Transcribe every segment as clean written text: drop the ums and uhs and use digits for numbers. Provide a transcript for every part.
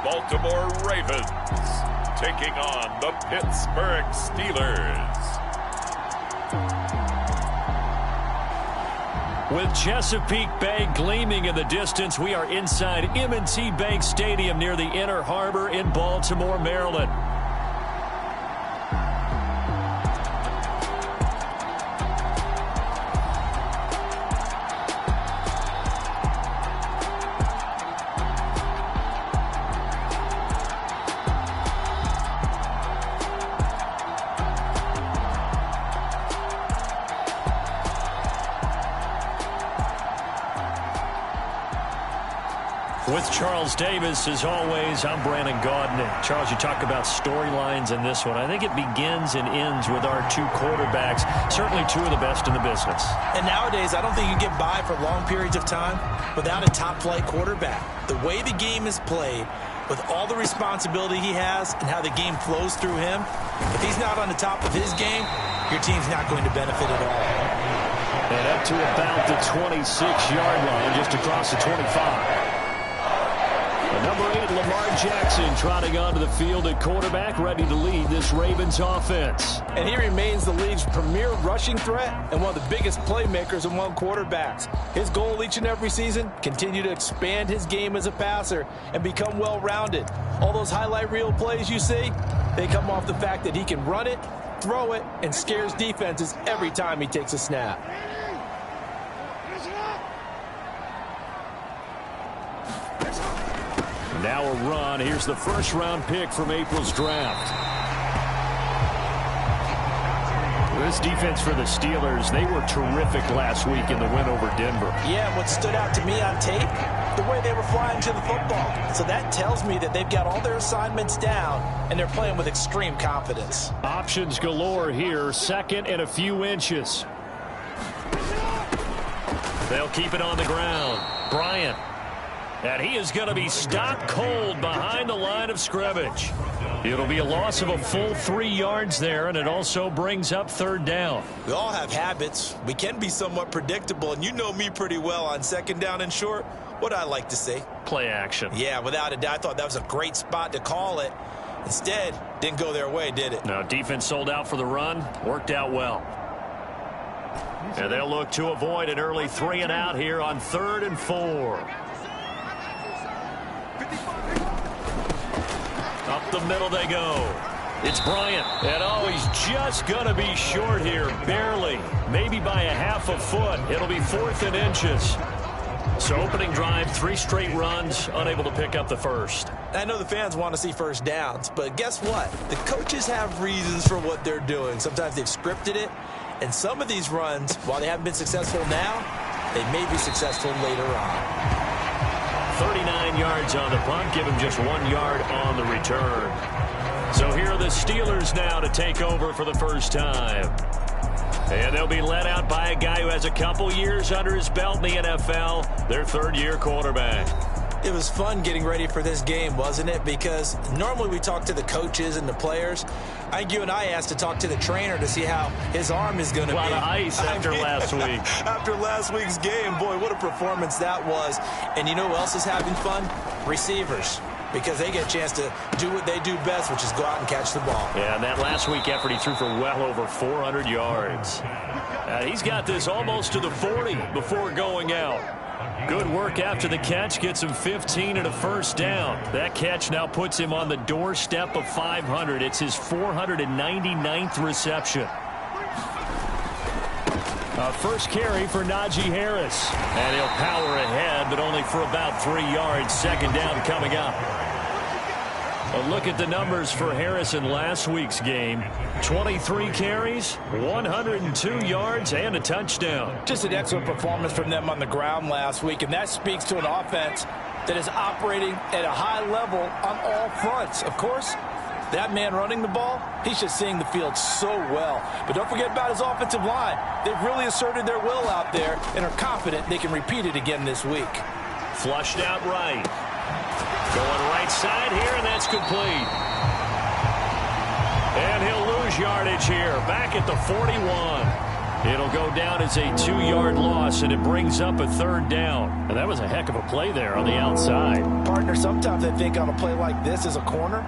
Baltimore Ravens taking on the Pittsburgh Steelers. With Chesapeake Bay gleaming in the distance, we are inside M&T Bank Stadium near the Inner Harbor in Baltimore, Maryland. With Charles Davis, as always, I'm Brandon Gaudin. Charles, you talk about storylines in this one. I think it begins and ends with our two quarterbacks, certainly two of the best in the business. And nowadays, I don't think you can get by for long periods of time without a top-flight quarterback. The way the game is played, with all the responsibility he has and how the game flows through him, if he's not on the top of his game, your team's not going to benefit at all. And up to about the 26-yard line, just across the 25. Number 8, Lamar Jackson, trotting onto the field at quarterback, ready to lead this Ravens offense. And he remains the league's premier rushing threat and one of the biggest playmakers among quarterbacks. His goal each and every season, continue to expand his game as a passer and become well-rounded. All those highlight reel plays you see, they come off the fact that he can run it, throw it, and scares defenses every time he takes a snap. Now a run. Here's the first-round pick from April's draft. This defense for the Steelers, they were terrific last week in the win over Denver. Yeah, what stood out to me on tape, the way they were flying to the football. So that tells me that they've got all their assignments down, and they're playing with extreme confidence. Options galore here, second and a few inches. They'll keep it on the ground. Bryant. And he is going to be stopped cold behind the line of scrimmage. It'll be a loss of a full 3 yards there, and it also brings up third down. We all have habits. We can be somewhat predictable, and you know me pretty well on second down and short. What I like to say? Play action. Yeah, without a doubt. I thought that was a great spot to call it. Instead, didn't go their way, did it? No, defense sold out for the run. Worked out well. And they'll look to avoid an early 3 and out here on 3rd and 4. Up the middle they go. It's Bryant. And oh, he's just going to be short here. Barely. Maybe by a half a foot. It'll be 4th and inches. So opening drive, 3 straight runs, unable to pick up the first. I know the fans want to see first downs, but guess what? The coaches have reasons for what they're doing. Sometimes they've scripted it, and some of these runs, while they haven't been successful now, they may be successful later on. 39 yards on the punt, give him just 1 yard on the return. So here are the Steelers now to take over for the first time. And they'll be led out by a guy who has a couple years under his belt in the NFL, their third-year quarterback. It was fun getting ready for this game, wasn't it? Because normally we talk to the coaches and the players. I think you and I asked to talk to the trainer to see how his arm is going to be. A lot of ice after last week. After last week's game, boy, what a performance that was. And you know who else is having fun? Receivers. Because they get a chance to do what they do best, which is go out and catch the ball. Yeah, and that last week effort, he threw for well over 400 yards. He's got this almost to the 40 before going out. Good work after the catch, gets him 15 and a first down. That catch now puts him on the doorstep of 500. It's his 499th reception. First carry for Najee Harris. And he'll power ahead, but only for about 3 yards. Second down coming up. A look at the numbers for Harris in last week's game. 23 carries, 102 yards, and a touchdown. Just an excellent performance from them on the ground last week, and that speaks to an offense that is operating at a high level on all fronts. Of course, that man running the ball, he's just seeing the field so well. But don't forget about his offensive line. They've really asserted their will out there and are confident they can repeat it again this week. Flushed out right. Going right side here, and that's complete. And he'll lose yardage here, back at the 41. It'll go down as a 2-yard loss, and it brings up a 3rd down. And that was a heck of a play there on the outside. Partner, sometimes I think on a play like this as a corner,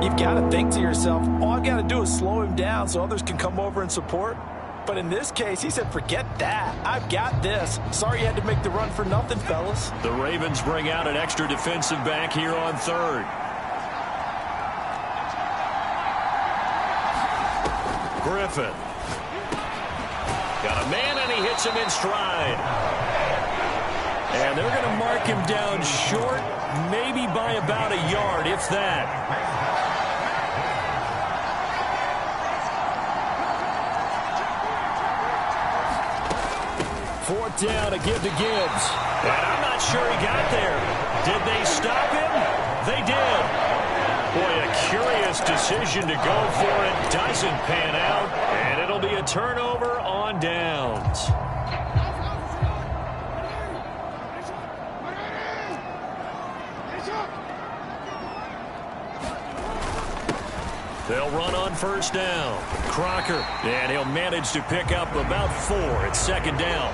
you've got to think to yourself, all I've got to do is slow him down so others can come over and support. But in this case, he said, forget that. I've got this. Sorry you had to make the run for nothing, fellas. The Ravens bring out an extra defensive back here on 3rd. Griffin. Got a man, and he hits him in stride. And they're going to mark him down short, maybe by about a yard, if that. Fourth down to give to Gibbs. And I'm not sure he got there. Did they stop him? They did. Boy, a curious decision to go for it. Doesn't pan out. And it'll be a turnover on downs. They'll run on 1st down. Crocker. And he'll manage to pick up about 4 at 2nd down.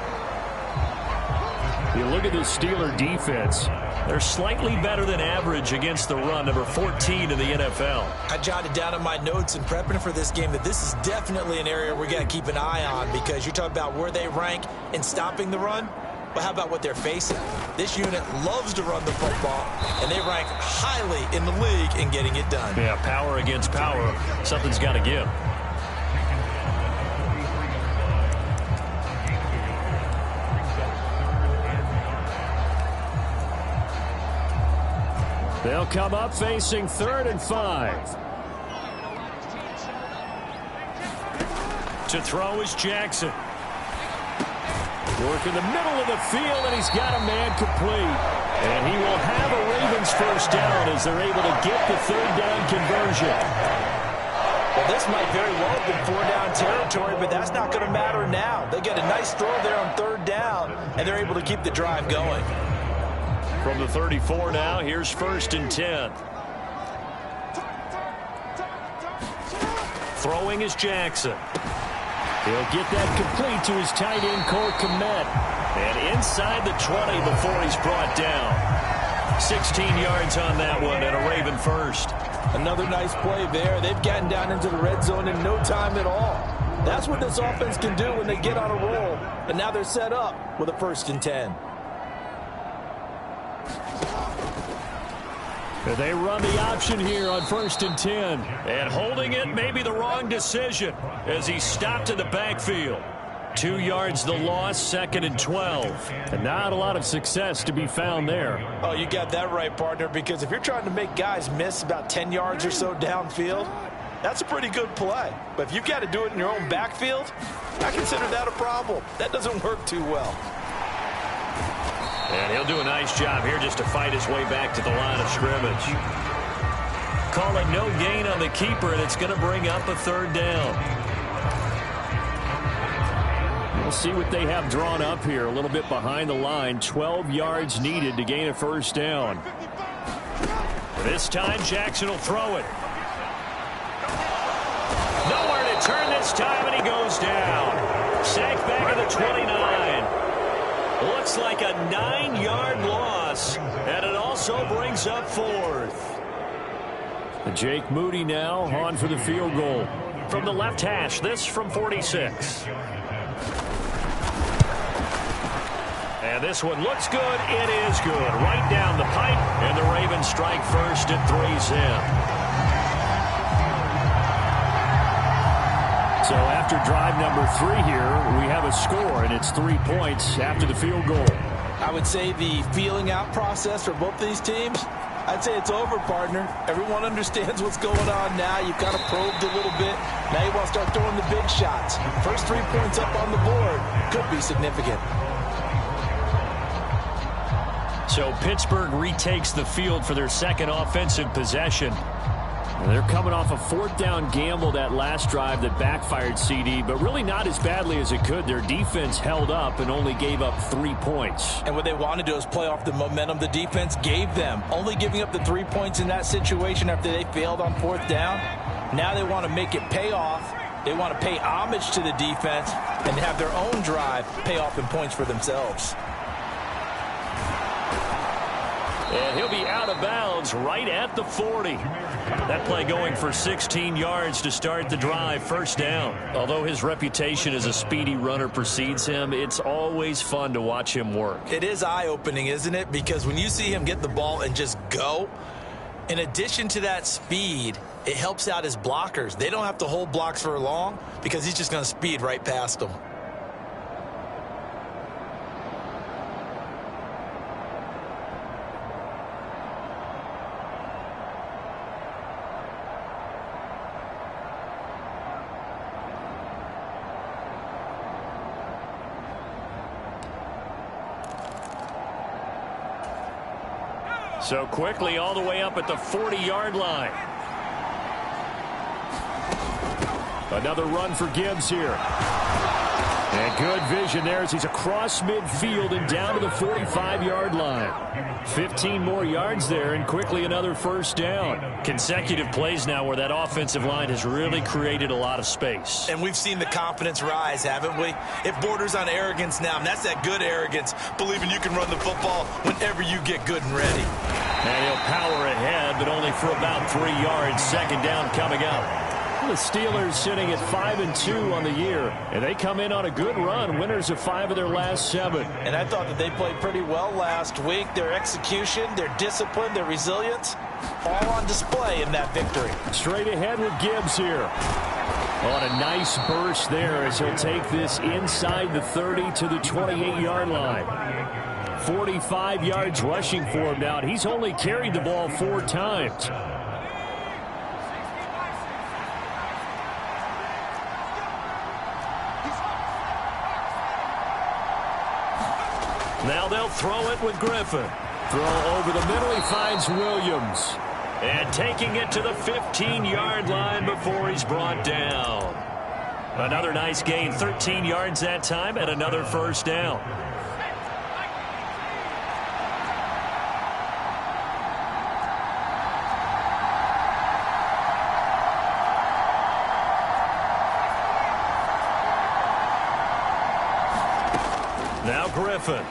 You look at the Steeler defense. They're slightly better than average against the run, number 14 in the NFL. I jotted down in my notes in prepping for this game that this is definitely an area we're going to keep an eye on, because you're talking about where they rank in stopping the run. But how about what they're facing? This unit loves to run the football, and they rank highly in the league in getting it done. Yeah, power against power. Something's got to give. They'll come up facing 3rd and 5. To throw is Jackson. Work in the middle of the field, and he's got a man complete. And he will have a Ravens 1st down as they're able to get the 3rd down conversion. Well, this might very well have been 4-down territory, but that's not going to matter now. They get a nice throw there on 3rd down, and they're able to keep the drive going. From the 34 now, here's 1st and 10. Throwing is Jackson. He'll get that complete to his tight end, Cole Kmet. And inside the 20 before he's brought down. 16 yards on that one, and a Raven 1st. Another nice play there. They've gotten down into the red zone in no time at all. That's what this offense can do when they get on a roll. And now they're set up with a 1st and 10. They run the option here on 1st and 10. And holding it may be the wrong decision as he stopped in the backfield. 2 yards the loss, 2nd and 12. And not a lot of success to be found there. Oh, you got that right, partner, because if you're trying to make guys miss about 10 yards or so downfield, that's a pretty good play. But if you've got to do it in your own backfield, I consider that a problem. That doesn't work too well. And he'll do a nice job here just to fight his way back to the line of scrimmage. Call it no gain on the keeper, and it's going to bring up a 3rd down. We'll see what they have drawn up here. A little bit behind the line. 12 yards needed to gain a 1st down. This time, Jackson will throw it. Nowhere to turn this time, and he goes down. Sacked back at the 29. Looks like a 9-yard loss, and it also brings up 4th. Jake Moody now on for the field goal. From the left hash, this from 46. And this one looks good. It is good. Right down the pipe, and the Ravens strike first at 3's in. So after drive number 3 here, we have a score, and it's 3 points after the field goal. I would say the feeling out process for both these teams, I'd say it's over, partner. Everyone understands what's going on now. You've kind of probed a little bit. Now you want to start throwing the big shots. First 3 points up on the board could be significant. So Pittsburgh retakes the field for their 2nd offensive possession. And they're coming off a 4th down gamble that last drive that backfired, CD, but really not as badly as it could. Their defense held up and only gave up 3 points. And what they want to do is play off the momentum the defense gave them. Only giving up the 3 points in that situation after they failed on 4th down. Now they want to make it pay off. They want to pay homage to the defense and have their own drive pay off in points for themselves. And he'll be out of bounds right at the 40. That play going for 16 yards to start the drive, first down. Although his reputation as a speedy runner precedes him, it's always fun to watch him work. It is eye-opening, isn't it? Because when you see him get the ball and just go, in addition to that speed, it helps out his blockers. They don't have to hold blocks for long because he's just going to speed right past them. So quickly all the way up at the 40-yard line. Another run for Gibbs here. And good vision there as he's across midfield and down to the 45-yard line. 15 more yards there and quickly another first down. Consecutive plays now where that offensive line has really created a lot of space. And we've seen the confidence rise, haven't we? It borders on arrogance now, and that's that good arrogance, believing you can run the football whenever you get good and ready. And he'll power ahead, but only for about 3 yards. Second down coming up. The Steelers sitting at 5-2 on the year, and they come in on a good run, winners of 5 of their last 7. And I thought that they played pretty well last week. Their execution, their discipline, their resilience, all on display in that victory. Straight ahead with Gibbs here. On a nice burst there as he'll take this inside the 30 to the 28-yard line. 45 yards rushing for him now. He's only carried the ball 4 times. Now they'll throw it with Griffin. Throw over the middle. He finds Williams. And taking it to the 15-yard line before he's brought down. Another nice gain. 13 yards that time and another first down. Now Griffin.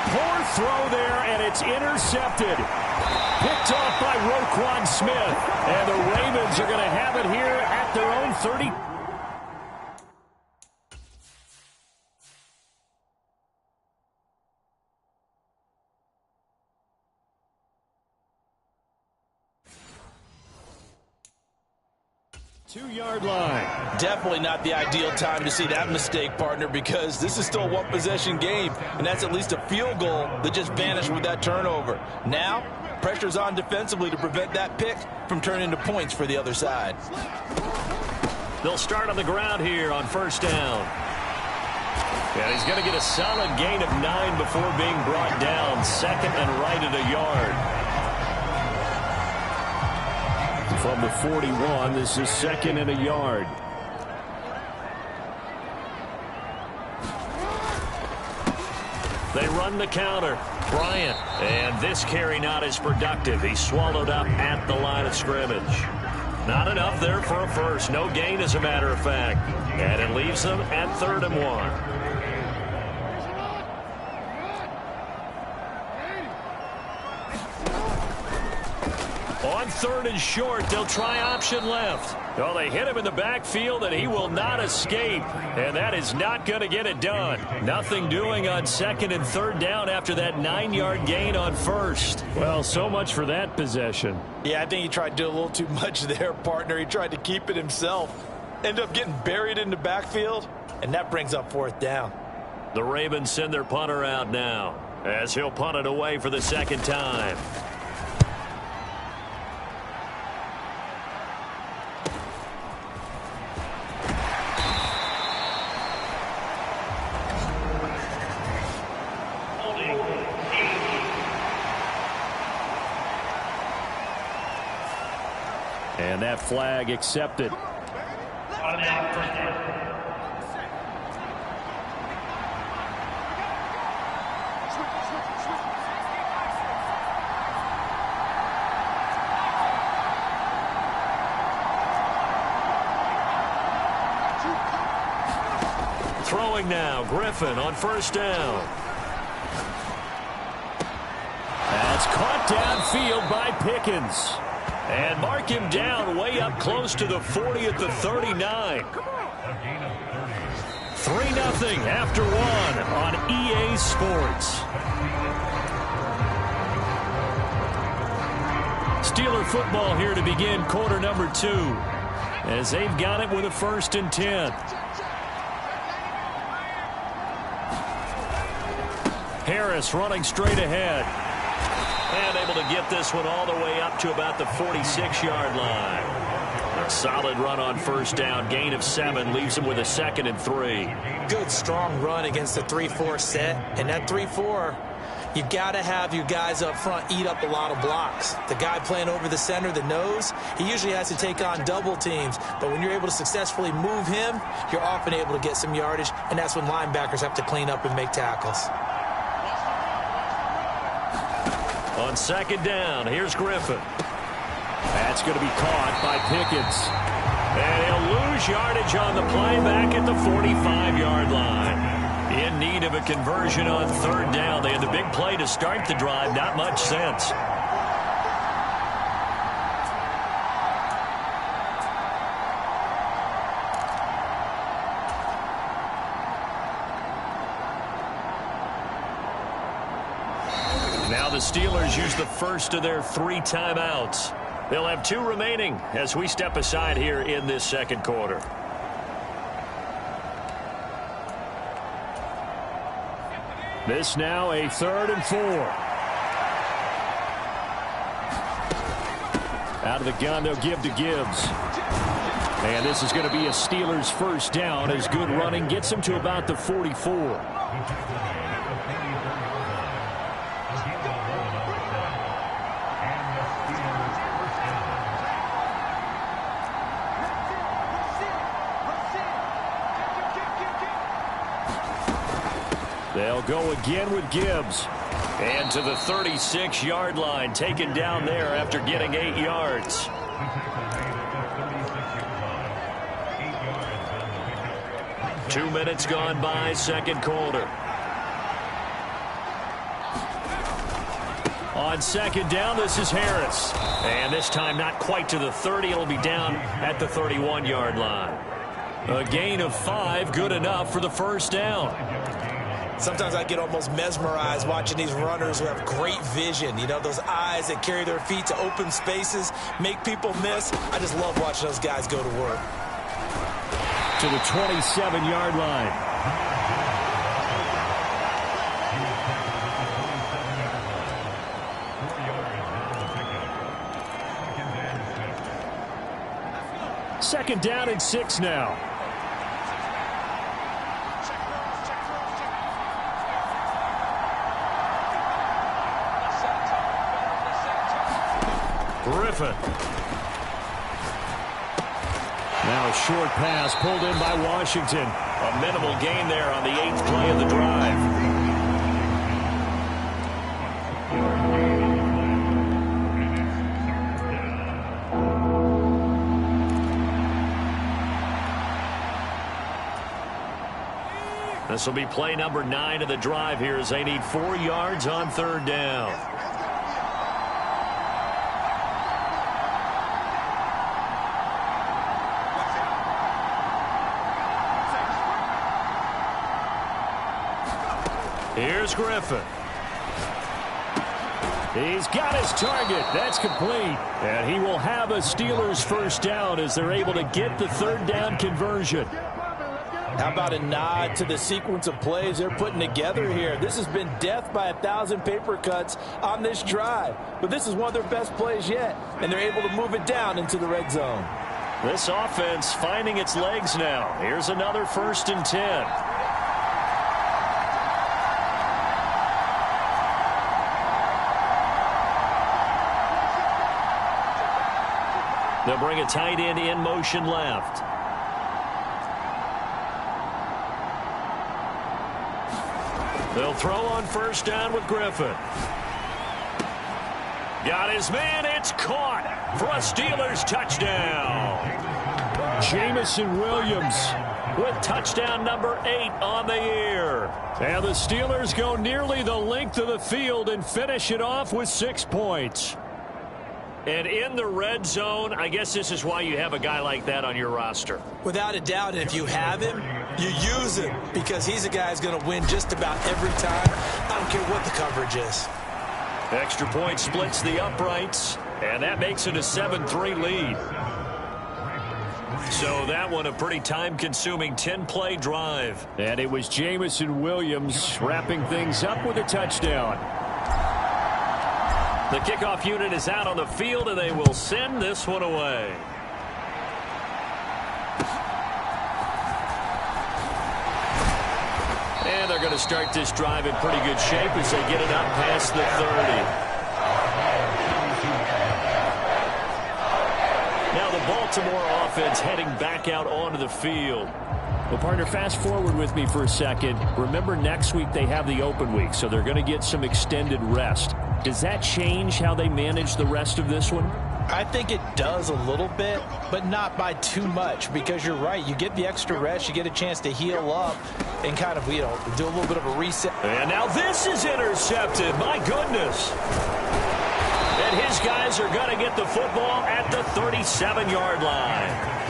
Poor throw there, and it's intercepted. Picked off by Roquan Smith. And the Ravens are going to have it here at their own 30. Two-yard line. Definitely not the ideal time to see that mistake, partner, because this is still a one-possession game, and that's at least a field goal that just vanished with that turnover. Now, pressure's on defensively to prevent that pick from turning into points for the other side. They'll start on the ground here on first down. And he's going to get a solid gain of 9 before being brought down. Second and right at a yard. From the 41, this is second and a yard. They run the counter. Bryant. And this carry not as productive. He's swallowed up at the line of scrimmage. Not enough there for a first. No gain, as a matter of fact. And it leaves them at 3rd and 1. On 3rd and short, they'll try option left. Oh, they hit him in the backfield, and he will not escape. And that is not going to get it done. Nothing doing on 2nd and 3rd down after that 9-yard gain on 1st. Well, so much for that possession. Yeah, I think he tried to do a little too much there, partner. He tried to keep it himself. Ended up getting buried in the backfield, and that brings up 4th down. The Ravens send their punter out now as he'll punt it away for the 2nd time. And that flag accepted. Throwing now, Griffin on first down. That's caught downfield by Pickens. And mark him down way up close to the 40 at the 39. 3-0 after one on EA Sports. Steeler football here to begin quarter number 2 as they've got it with a 1st and 10. Harris running straight ahead. And able to get this one all the way up to about the 46-yard line. A solid run on first down. Gain of 7 leaves him with a 2nd and 3. Good, strong run against the 3-4 set. And that 3-4, you've got to have your guys up front eat up a lot of blocks. The guy playing over the center, the nose, he usually has to take on double teams. But when you're able to successfully move him, you're often able to get some yardage. And that's when linebackers have to clean up and make tackles. On 2nd down, here's Griffin. That's going to be caught by Pickens. And he'll lose yardage on the play back at the 45-yard line. In need of a conversion on 3rd down. They had the big play to start the drive. Not much sense. Now the Steelers use the first of their 3 timeouts. They'll have 2 remaining as we step aside here in this 2nd quarter. This now a 3rd and 4. Out of the gun, they'll give to Gibbs. And this is going to be a Steelers 1st down as good running gets them to about the 44. They'll go again with Gibbs. And to the 36-yard line, taken down there after getting 8 yards. Two minutes gone by, 2nd quarter. On 2nd down, this is Harris. And this time not quite to the 30. It'll be down at the 31-yard line. A gain of 5, good enough for the 1st down. Sometimes I get almost mesmerized watching these runners who have great vision. You know, those eyes that carry their feet to open spaces, make people miss. I just love watching those guys go to work. To the 27-yard line. Second down and 6 now. Griffin. Now a short pass pulled in by Washington. A minimal gain there on the 8th play of the drive. This will be play number 9 of the drive here as they need 4 yards on 3rd down. Here's Griffin. He's got his target. That's complete. And he will have a Steelers 1st down as they're able to get the 3rd down conversion. How about a nod to the sequence of plays they're putting together here? This has been death by 1,000 paper cuts on this drive. But this is one of their best plays yet, and they're able to move it down into the red zone. This offense finding its legs now. Here's another 1st and 10. They'll bring a tight end in motion left. They'll throw on 1st down with Griffin. Got his man. It's caught for a Steelers touchdown. Jamison Williams with touchdown number 8 on the year. And the Steelers go nearly the length of the field and finish it off with 6 points. And in the red zone, I guess this is why you have a guy like that on your roster. Without a doubt, and if you have him, you use him because he's a guy who's going to win just about every time. I don't care what the coverage is. Extra point splits the uprights, and that makes it a 7-3 lead. So that one a pretty time-consuming 10-play drive. And it was Jamison Williams wrapping things up with a touchdown. The kickoff unit is out on the field, and they will send this one away. And they're going to start this drive in pretty good shape as they get it up past the 30. Now the Baltimore offense heading back out onto the field. Well, partner, fast forward with me for a second. Remember, next week they have the open week, so they're going to get some extended rest. Does that change how they manage the rest of this one? I think it does a little bit, but not by too much, because you're right. You get the extra rest, you get a chance to heal up and kind of, do a little bit of a reset. And now this is intercepted. My goodness. And his guys are going to get the football at the 37-yard line.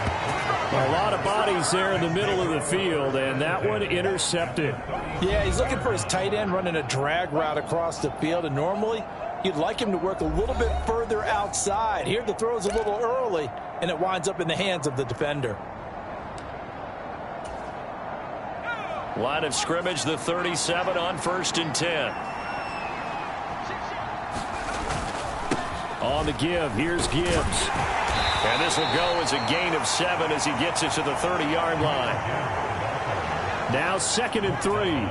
A lot of bodies there in the middle of the field, and that one intercepted. Yeah, he's looking for his tight end running a drag route across the field, and normally you'd like him to work a little bit further outside. Here the throw's a little early, and it winds up in the hands of the defender. Line of scrimmage, the 37 on 1st and 10. On the give, here's Gibbs. And this will go as a gain of 7 as he gets it to the 30-yard line. Now 2nd and 3.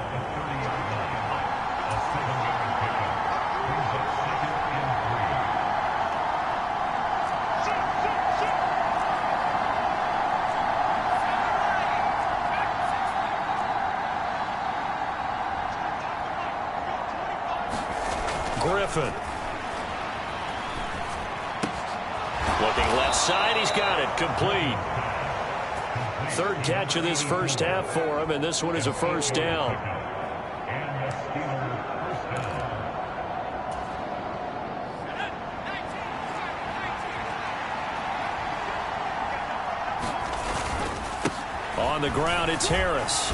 Griffin. Looking left side, he's got it, complete. 3rd catch of this first half for him, and this one is a first down. On the ground, it's Harris.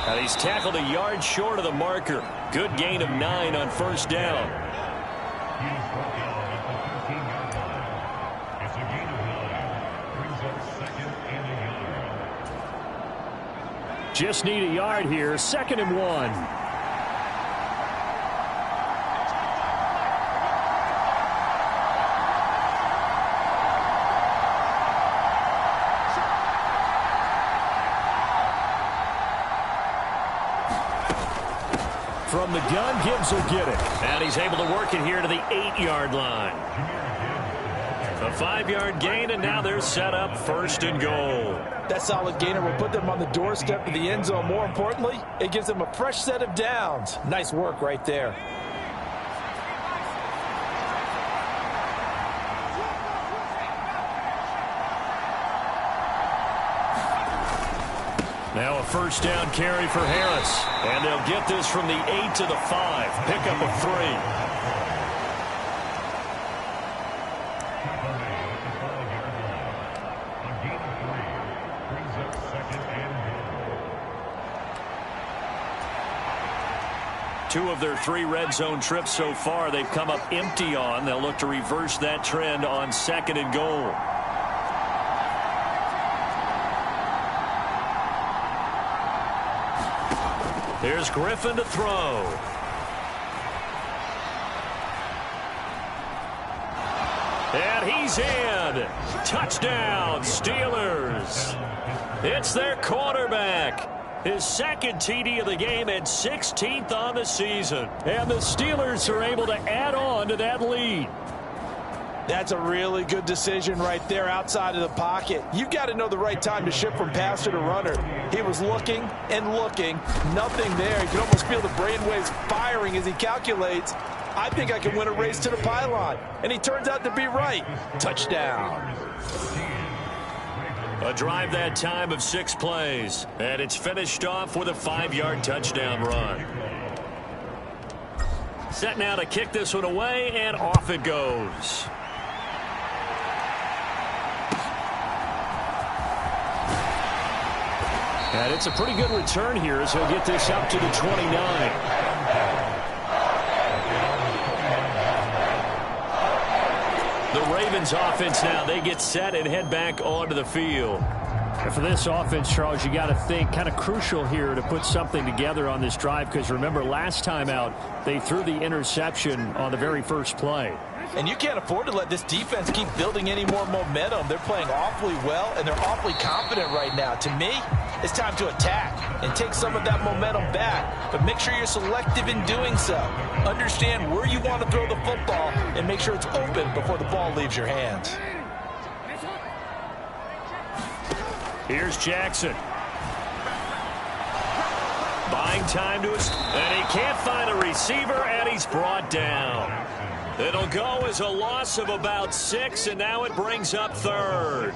And he's tackled a yard short of the marker. Good gain of 9 on 1st down. Just need a yard here. 2nd and 1. From the gun, Gibbs will get it. And he's able to work it here to the 8-yard line. A 5-yard gain, and now they're set up 1st and goal. That solid gainer will put them on the doorstep of the end zone. More importantly, it gives them a fresh set of downs. Nice work right there. Now a 1st down carry for Harris. And they'll get this from the 8 to the 5. Pick up of 3. Two of their 3 red zone trips so far they've come up empty on. They'll look to reverse that trend on 2nd and goal. Here's Griffin to throw. And he's in. Touchdown, Steelers. It's their quarterback. His 2nd TD of the game and 16th on the season. And the Steelers are able to add on to that lead. That's a really good decision right there outside of the pocket. You've got to know the right time to shift from passer to runner. He was looking and looking. Nothing there. You can almost feel the brainwaves firing as he calculates, I think I can win a race to the pylon. And he turns out to be right. Touchdown. A drive that time of 6 plays, and it's finished off with a 5-yard touchdown run. Set now to kick this one away, and off it goes. And it's a pretty good return here as he'll get this up to the 29. The Ravens offense now, they get set and head back onto the field. And for this offense, Charles, you got to think kind of crucial here to put something together on this drive, because remember last time out they threw the interception on the very first play. And you can't afford to let this defense keep building any more momentum. They're playing awfully well, and they're awfully confident right now. To me, it's time to attack and take some of that momentum back. But make sure you're selective in doing so. Understand where you want to throw the football and make sure it's open before the ball leaves your hands. Here's Jackson. Buying time to us, and he can't find a receiver, and he's brought down. It'll go as a loss of about 6, and now it brings up 3rd.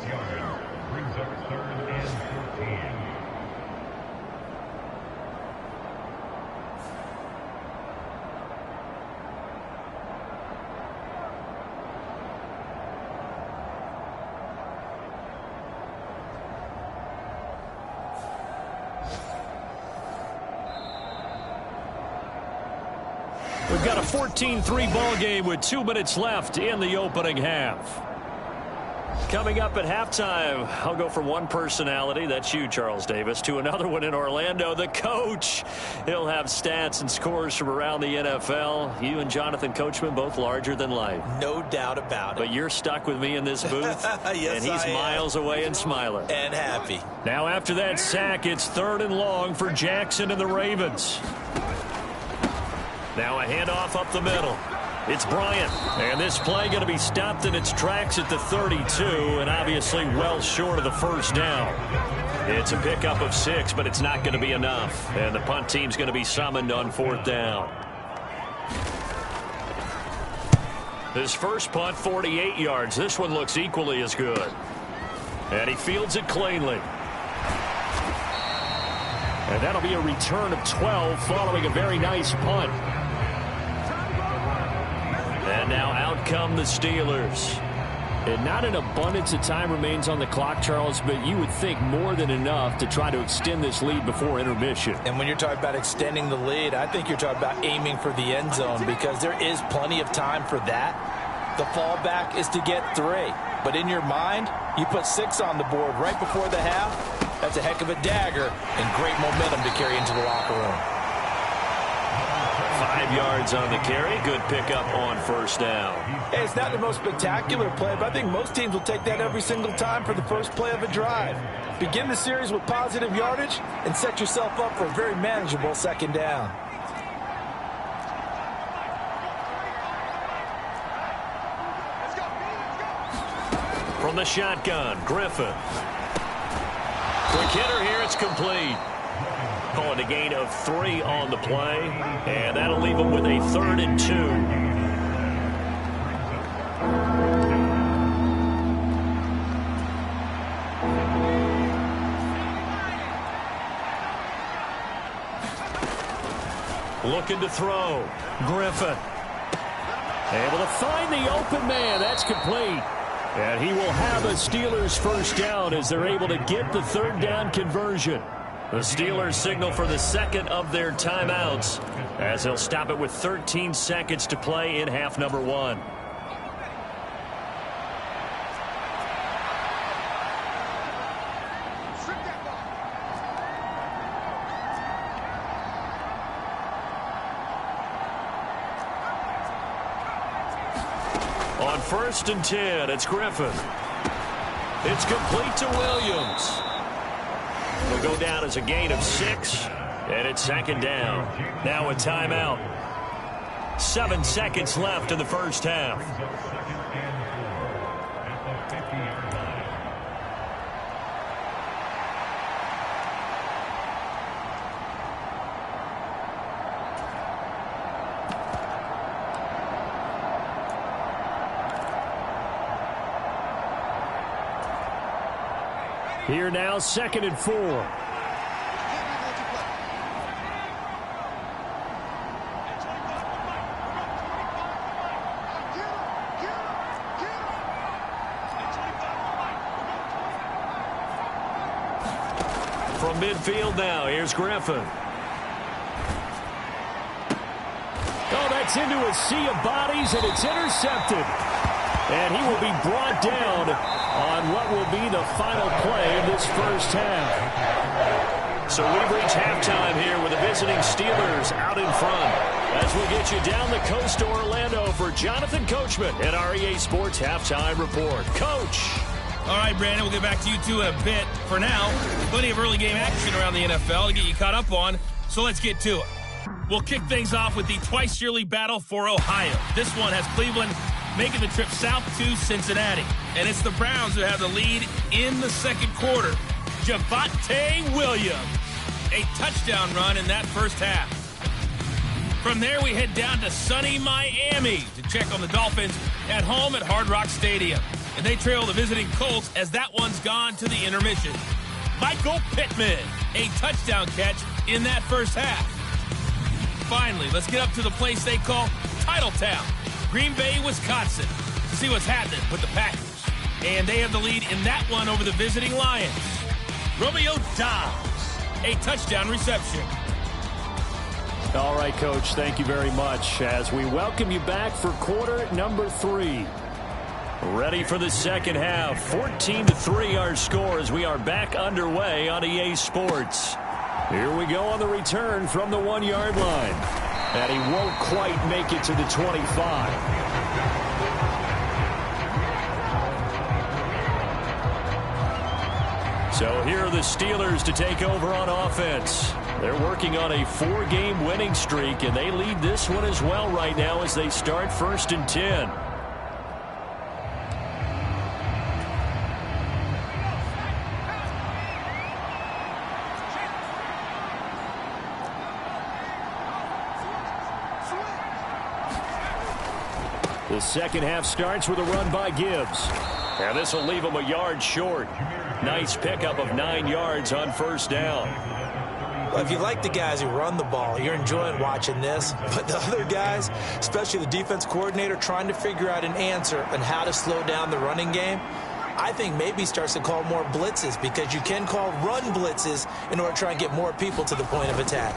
We've got a 14-3 ball game with 2 minutes left in the opening half. Coming up at halftime, I'll go from one personality, that's you, Charles Davis, to another one in Orlando, the coach. He'll have stats and scores from around the NFL. You and Jonathan Coachman, both larger than life. No doubt about it. But you're stuck with me in this booth, yes, and he's miles away and smiling. And happy. Now after that sack, it's 3rd and long for Jackson and the Ravens. Now a handoff up the middle. It's Bryant. And this play going to be stopped in its tracks at the 32, and obviously well short of the first down. It's a pickup of 6, but it's not going to be enough. And the punt team's going to be summoned on 4th down. His first punt, 48 yards. This one looks equally as good. And he fields it cleanly. And that'll be a return of 12 following a very nice punt. And now out come the Steelers. And not an abundance of time remains on the clock, Charles, but you would think more than enough to try to extend this lead before intermission. And when you're talking about extending the lead, I think you're talking about aiming for the end zone, because there is plenty of time for that. The fallback is to get 3. But in your mind, you put 6 on the board right before the half. That's a heck of a dagger and great momentum to carry into the locker room. 5 yards on the carry. Good pickup on 1st down. Hey, it's not the most spectacular play, but I think most teams will take that every single time for the first play of a drive. Begin the series with positive yardage and set yourself up for a very manageable 2nd down. From the shotgun, Griffin. Quick hitter here, it's complete. Calling a gain of 3 on the play, and that'll leave him with a 3rd and 2. Looking to throw. Griffin. Able to find the open man. That's complete. And he will have a Steelers 1st down as they're able to get the 3rd down conversion. The Steelers signal for the 2nd of their timeouts as they'll stop it with 13 seconds to play in half number 1. On 1st and 10, it's Griffin. It's complete to Williams. Will go down as a gain of 6, and it's 2nd down. Now a timeout. 7 seconds left in the first half. Here now, 2nd and 4. From midfield now, here's Griffin. Oh, that's into a sea of bodies, and it's intercepted. And he will be brought down on what will be the final play of this first half. So we've reached halftime here with the visiting Steelers out in front. As we get you down the coast to Orlando for Jonathan Coachman at our EA Sports Halftime Report. Coach. All right, Brandon, we'll get back to you two in a bit. For now, plenty of early game action around the NFL to get you caught up on, so let's get to it. We'll kick things off with the twice-yearly battle for Ohio. This one has Cleveland making the trip south to Cincinnati. And it's the Browns who have the lead in the second quarter. Javonte Williams, a touchdown run in that first half. From there, we head down to sunny Miami to check on the Dolphins at home at Hard Rock Stadium. And they trail the visiting Colts as that one's gone to the intermission. Michael Pittman, a touchdown catch in that first half. Finally, let's get up to the place they call Titletown, Green Bay, Wisconsin, to see what's happening with the Packers. And they have the lead in that one over the visiting Lions. Romeo Dobbs, a touchdown reception. All right, Coach, thank you very much as we welcome you back for quarter number 3. Ready for the second half. 14-3 our score as we are back underway on EA Sports. Here we go on the return from the 1-yard line. And he won't quite make it to the 25. So here are the Steelers to take over on offense. They're working on a 4-game winning streak, and they lead this one as well right now as they start 1st and 10. The second half starts with a run by Gibbs. And this will leave him a yard short. Nice pickup of 9 yards on first down. Well, if you like the guys who run the ball, you're enjoying watching this. But the other guys, especially the defense coordinator, trying to figure out an answer on how to slow down the running game, I think maybe starts to call more blitzes, because you can call run blitzes in order to try and get more people to the point of attack.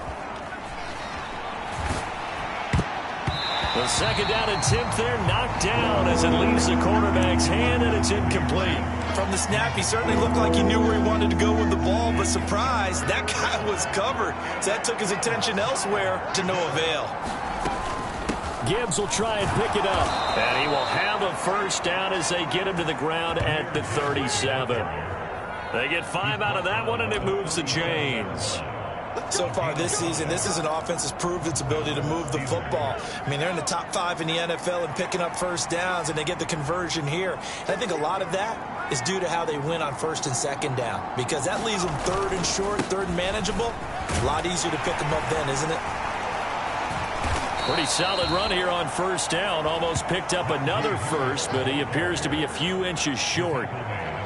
The second down attempt there knocked down as it leaves the quarterback's hand, and it's incomplete. From the snap, he certainly looked like he knew where he wanted to go with the ball, but surprise, that guy was covered. So that took his attention elsewhere to no avail. Gibbs will try and pick it up. And he will have a first down as they get him to the ground at the 37. They get 5 out of that one, and it moves the chains. So far this season, this is an offense that's proved its ability to move the football. I mean, they're in the top 5 in the NFL and picking up first downs, and they get the conversion here. And I think a lot of that is due to how they win on 1st and 2nd down, because that leaves them 3rd and short, 3rd and manageable. A lot easier to pick them up then, isn't it? Pretty solid run here on first down. Almost picked up another first, but he appears to be a few inches short.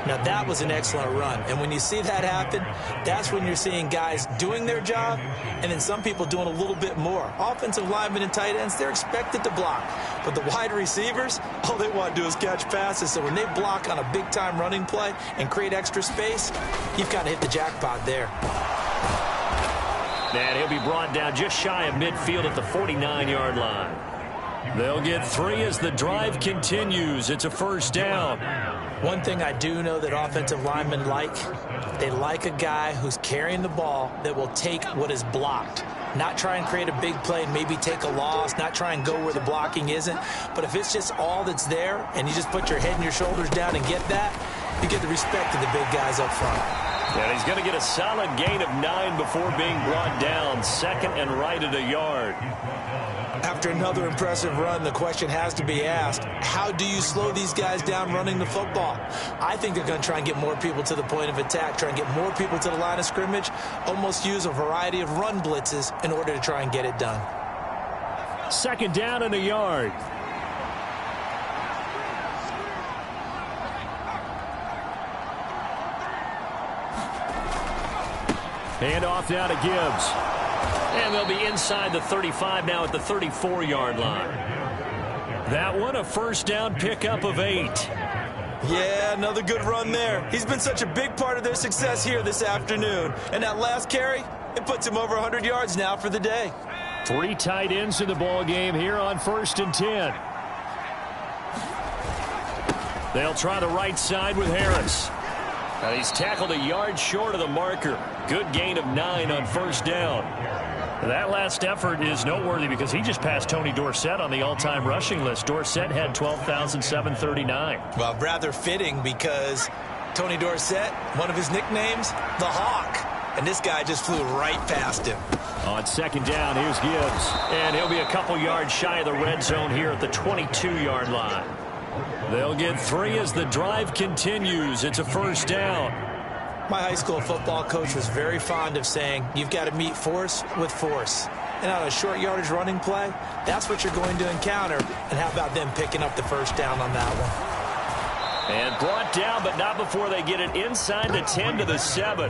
Now, that was an excellent run. And when you see that happen, that's when you're seeing guys doing their job and then some people doing a little bit more. Offensive linemen and tight ends, they're expected to block. But the wide receivers, all they want to do is catch passes. So when they block on a big-time running play and create extra space, you've kind of hit the jackpot there. And he'll be brought down just shy of midfield at the 49-yard line. They'll get 3 as the drive continues. It's a first down. One thing I do know that offensive linemen like, they like a guy who's carrying the ball that will take what is blocked. Not try and create a big play and maybe take a loss, not try and go where the blocking isn't. But if it's just all that's there and you just put your head and your shoulders down and get that, you get the respect of the big guys up front. And he's going to get a solid gain of 9 before being brought down. 2nd and right at a yard. After another impressive run, the question has to be asked, how do you slow these guys down running the football? I think they're going to try and get more people to the point of attack, try and get more people to the line of scrimmage, almost use a variety of run blitzes in order to try and get it done. 2nd down and a yard. Hand off now to Gibbs. And they'll be inside the 35 now at the 34-yard line. That one a first down pickup of 8. Yeah, another good run there. He's been such a big part of their success here this afternoon. And that last carry, it puts him over 100 yards now for the day. 3 tight ends in the ball game here on 1st and 10. They'll try the right side with Harris. Now he's tackled a yard short of the marker. Good gain of 9 on 1st down. That last effort is noteworthy because he just passed Tony Dorsett on the all-time rushing list. Dorsett had 12,739. Well, rather fitting because Tony Dorsett, one of his nicknames, the Hawk. And this guy just flew right past him. On 2nd down, here's Gibbs. And he'll be a couple yards shy of the red zone here at the 22-yard line. They'll get 3 as the drive continues. It's a first down. My high school football coach was very fond of saying, you've got to meet force with force. And on a short yardage running play, that's what you're going to encounter. And how about them picking up the first down on that one? And brought down, but not before they get it inside the 10 to the 7.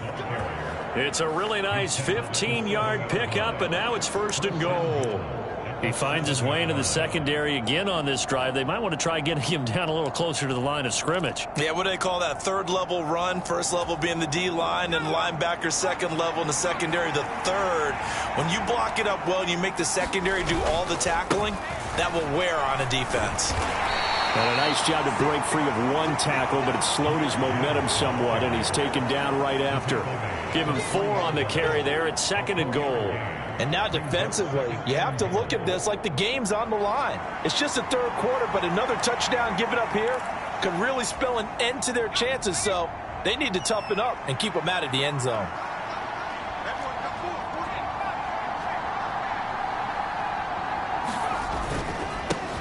It's a really nice 15-yard pickup, and now it's 1st and goal. He finds his way into the secondary again on this drive. They might want to try getting him down a little closer to the line of scrimmage. Yeah, what do they call that? 3rd level run. 1st level being the D-line, and linebacker 2nd level, and the secondary the 3rd. When you block it up well and you make the secondary do all the tackling, that will wear on a defense. And a nice job to break free of 1 tackle, but it slowed his momentum somewhat, and he's taken down right after. Give him 4 on the carry there at 2nd and goal. And now defensively, you have to look at this like the game's on the line. It's just the 3rd quarter, but another touchdown given up here could really spell an end to their chances. So they need to toughen up and keep them out of the end zone.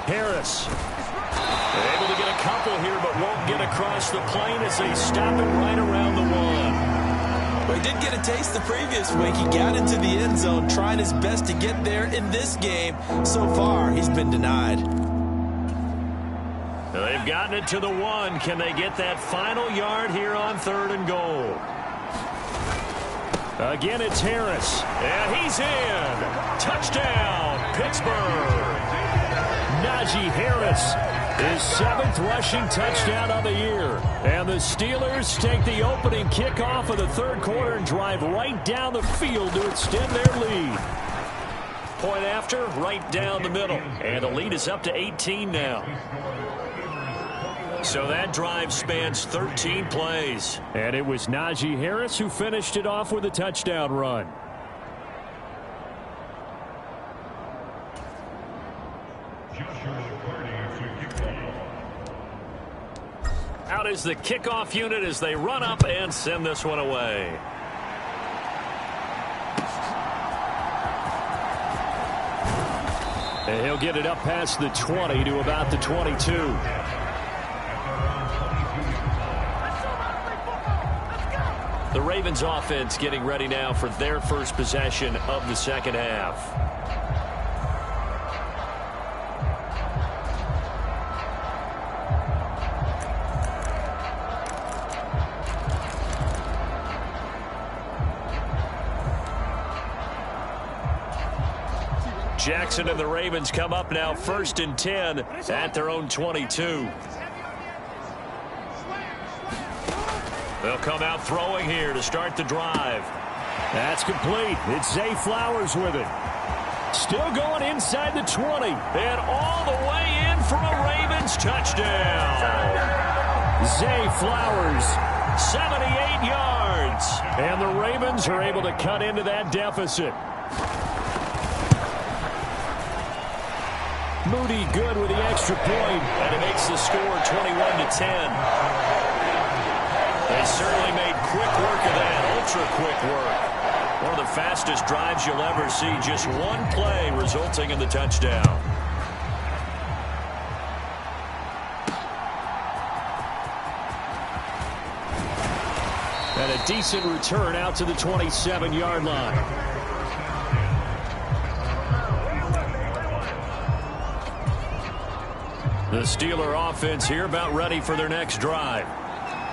Harris. They're able to get a couple here, but won't get across the plane as they stop it right around the 1. Well, he did get a taste the previous week. He got into the end zone, trying his best to get there in this game. So far, he's been denied. They've gotten it to the 1. Can they get that final yard here on 3rd and goal? Again, it's Harris. And he's in. Touchdown, Pittsburgh. Najee Harris, his 7th rushing touchdown of the year. And the Steelers take the opening kickoff of the 3rd quarter and drive right down the field to extend their lead. Point after, right down the middle. And the lead is up to 18 now. So that drive spans 13 plays. And it was Najee Harris who finished it off with a touchdown run. Out is the kickoff unit as they run up and send this one away. And he'll get it up past the 20 to about the 22. The Ravens offense getting ready now for their first possession of the 2nd half. Jackson and the Ravens come up now 1st and 10 at their own 22. They'll come out throwing here to start the drive. That's complete. It's Zay Flowers with it. Still going inside the 20. And all the way in for a Ravens touchdown. Zay Flowers, 78 yards. And the Ravens are able to cut into that deficit. Moody good with the extra point. And it makes the score 21-10. They certainly made quick work of that, ultra-quick work. One of the fastest drives you'll ever see. Just one play resulting in the touchdown. And a decent return out to the 27-yard line. The Steeler offense here about ready for their next drive.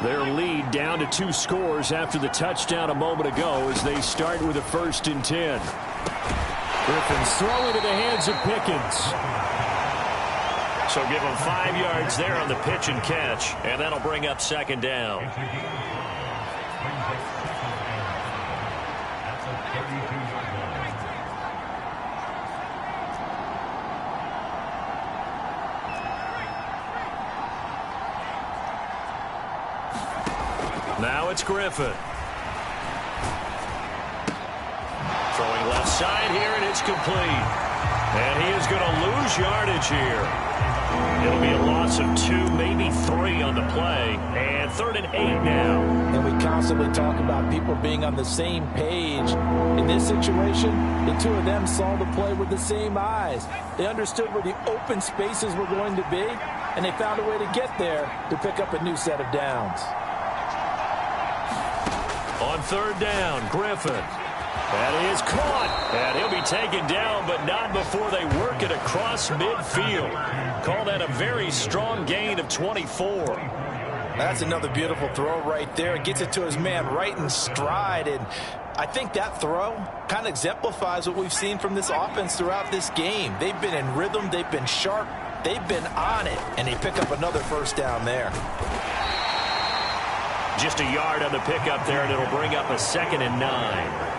Their lead down to 2 scores after the touchdown a moment ago as they start with a 1st and 10. Griffin's throwing to the hands of Pickens. So give him 5 yards there on the pitch and catch, and that'll bring up 2nd down. Now it's Griffin. Throwing left side here, and it's complete. And he is going to lose yardage here. It'll be a loss of 2, maybe 3 on the play. And 3rd and 8 now. And we constantly talk about people being on the same page. In this situation, the 2 of them saw the play with the same eyes. They understood where the open spaces were going to be, and they found a way to get there to pick up a new set of downs. On 3rd down, Griffin. That is caught. And he'll be taken down, but not before they work it across midfield. Call that a very strong gain of 24. That's another beautiful throw right there. Gets it to his man right in stride. And I think that throw kind of exemplifies what we've seen from this offense throughout this game. They've been in rhythm. They've been sharp. They've been on it. And they pick up another 1st down there. Just a yard on the pickup there, and it'll bring up a 2nd and 9.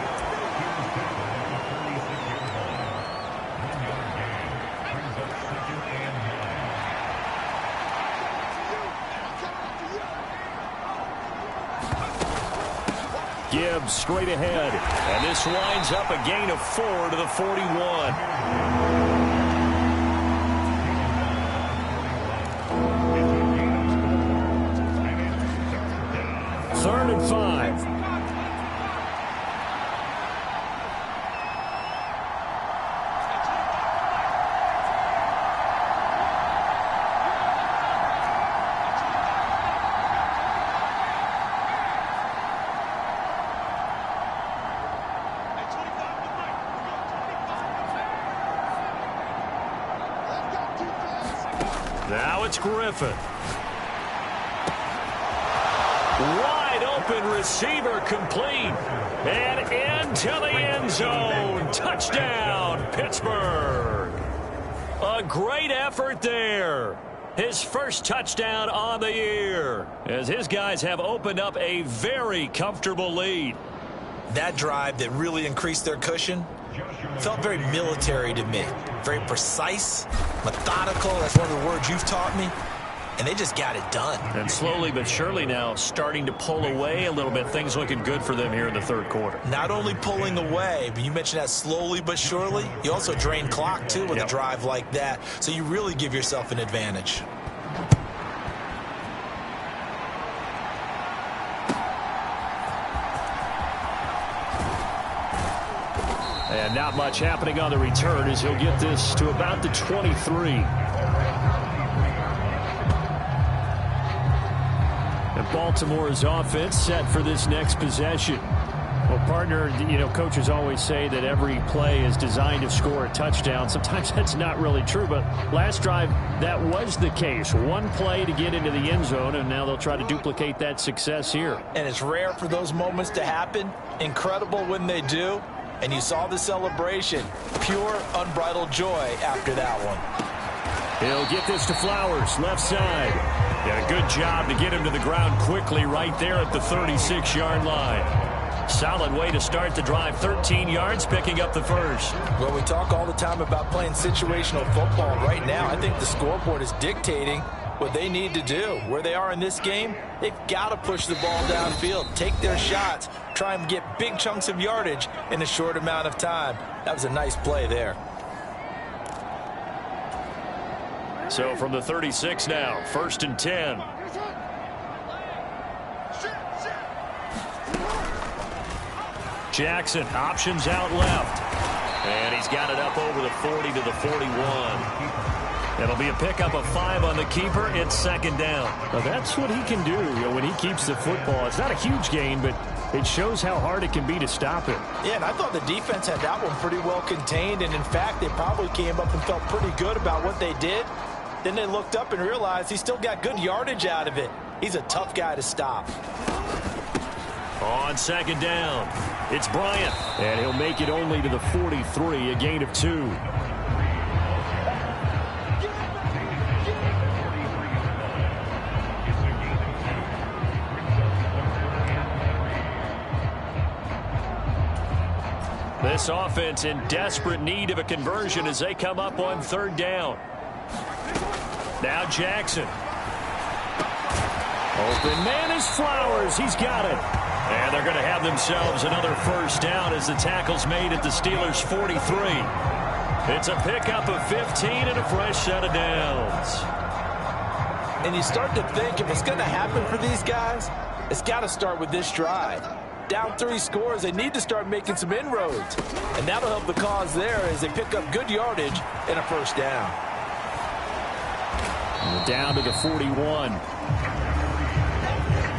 Gibbs straight ahead. And this winds up a gain of 4 to the 41. 3rd and 5. Now it's Griffin. Wide open receiver complete. And into the end zone. Touchdown, Pittsburgh. A great effort there. His first touchdown on the year, as his guys have opened up a very comfortable lead. That drive that really increased their cushion felt very military to me. Very precise, methodical. That's one of the words you've taught me. And they just got it done. And slowly but surely now starting to pull away a little bit. Things looking good for them here in the 3rd quarter. Not only pulling away, but you mentioned that slowly but surely. You also drain clock, too, with a drive like that. So you really give yourself an advantage. And not much happening on the return as he'll get this to about the 23. And Baltimore's offense set for this next possession. Well, partner, you know, coaches always say that every play is designed to score a touchdown. Sometimes that's not really true, but last drive, that was the case. One play to get into the end zone, and now they'll try to duplicate that success here. And it's rare for those moments to happen. Incredible when they do. And you saw the celebration. Pure, unbridled joy after that one. He'll get this to Flowers, left side. Yeah, good job to get him to the ground quickly right there at the 36-yard line. Solid way to start the drive. 13 yards, picking up the first. Well, we talk all the time about playing situational football. Right now, I think the scoreboard is dictating what they need to do. Where they are in this game, they've got to push the ball downfield, take their shots, try and get big chunks of yardage in a short amount of time. That was a nice play there. So from the 36 now, 1st and 10. Jackson options out left. And he's got it up over the 40 to the 41. It'll be a pickup of 5 on the keeper. It's 2nd down. Now that's what he can do, you know, when he keeps the football. It's not a huge gain, but it shows how hard it can be to stop him. Yeah, and I thought the defense had that one pretty well contained. And, in fact, they probably came up and felt pretty good about what they did. Then they looked up and realized he still got good yardage out of it. He's a tough guy to stop. On second down, it's Bryant. And he'll make it only to the 43, a gain of 2. This offense in desperate need of a conversion as they come up on third down. Now Jackson. Open man is Flowers. He's got it. And they're going to have themselves another first down as the tackle's made at the Steelers' 43. It's a pickup of 15 and a fresh set of downs. And you start to think if it's going to happen for these guys, it's got to start with this drive. Down 3 scores, they need to start making some inroads. And that'll help the cause there as they pick up good yardage and a first down. Down to the 41.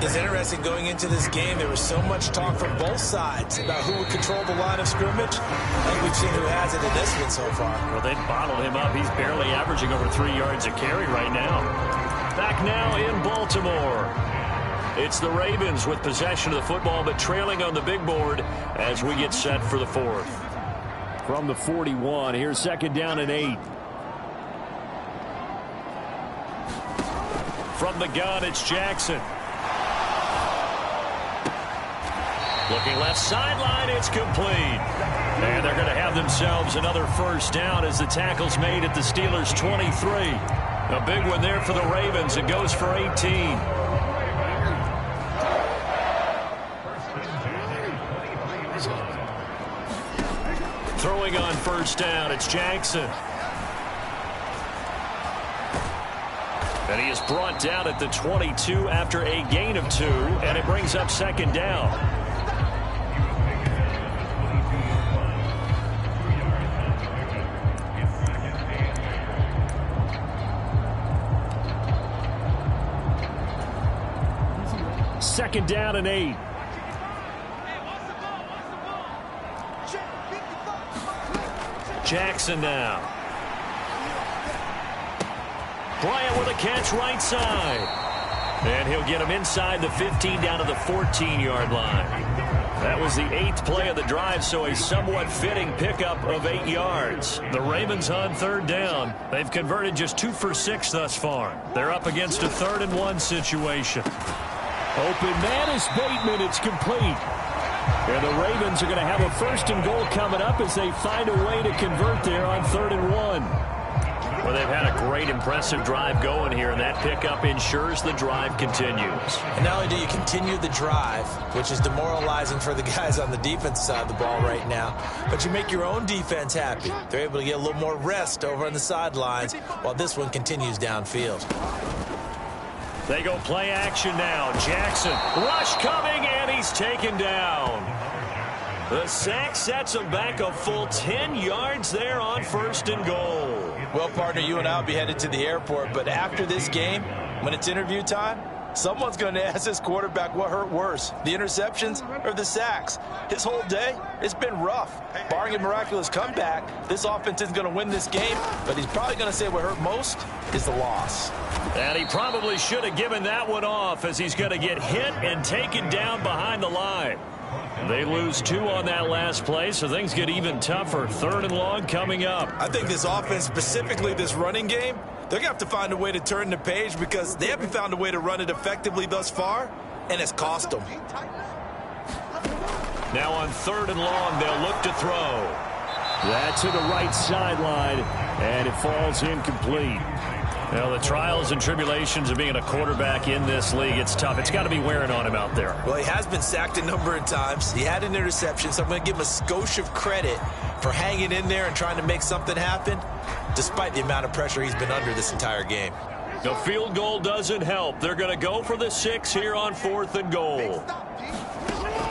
It's interesting going into this game. There was so much talk from both sides about who would control the line of scrimmage. I think we've seen who has it in this one so far. Well, they've bottled him up. He's barely averaging over 3 yards a carry right now. Back now in Baltimore. It's the Ravens with possession of the football, but trailing on the big board as we get set for the 4th. From the 41, here's second down and 8. From the gun, it's Jackson. Looking left sideline, it's complete. And they're going to have themselves another first down as the tackle's made at the Steelers' 23. A big one there for the Ravens. It goes for 18. Throwing on first down, it's Jackson. And he is brought down at the 22 after a gain of 2, and it brings up second down. Second down and 8. Jackson now. Bryant with a catch right side. And he'll get him inside the 15 down to the 14-yard line. That was the 8th play of the drive, so a somewhat fitting pickup of 8 yards. The Ravens on third down. They've converted just 2 for 6 thus far. They're up against a 3rd and 1 situation. Open man is Bateman. It's complete. And the Ravens are going to have a 1st and goal coming up as they find a way to convert there on 3rd and 1. Well, they've had a great, impressive drive going here, and that pickup ensures the drive continues. And not only do you continue the drive, which is demoralizing for the guys on the defense side of the ball right now, but you make your own defense happy. They're able to get a little more rest over on the sidelines while this one continues downfield. They go play action now. Jackson, rush coming, and he's taken down. The sack sets him back a full 10 yards there on 1st and goal. Well, partner, you and I will be headed to the airport, but after this game, when it's interview time, someone's going to ask this quarterback what hurt worse, the interceptions or the sacks. His whole day, it's been rough. Barring a miraculous comeback, this offense isn't going to win this game, but he's probably going to say what hurt most is the loss. And he probably should have given that one off as he's going to get hit and taken down behind the line. They lose 2 on that last play, so things get even tougher. 3rd and long coming up. I think this offense, specifically this running game, they're going to have to find a way to turn the page because they haven't found a way to run it effectively thus far, and it's cost them. Now on 3rd and long, they'll look to throw. That's to the right sideline, and it falls incomplete. Well, the trials and tribulations of being a quarterback in this league, it's tough. It's got to be wearing on him out there. Well, he has been sacked a number of times. He had an interception, so I'm going to give him a skosh of credit for hanging in there and trying to make something happen, despite the amount of pressure he's been under this entire game. The field goal doesn't help. They're going to go for the 6 here on 4th and goal.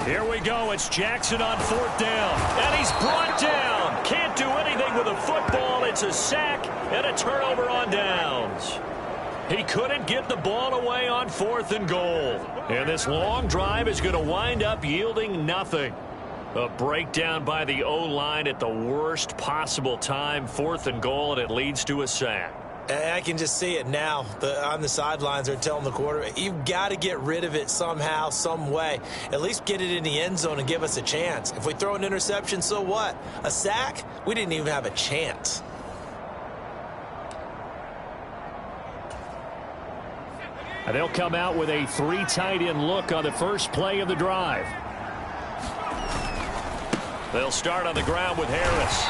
Here we go. It's Jackson on 4th down. And he's brought down. Can't do anything with a football. It's a sack and a turnover on downs. He couldn't get the ball away on 4th and goal. And this long drive is going to wind up yielding nothing. A breakdown by the O-line at the worst possible time. 4th and goal, and it leads to a sack. And I can just see it now. On the sidelines, they're telling the quarterback, you've got to get rid of it somehow, some way. At least get it in the end zone and give us a chance. If we throw an interception, so what? A sack? We didn't even have a chance. And they'll come out with a 3 tight end look on the first play of the drive. They'll start on the ground with Harris.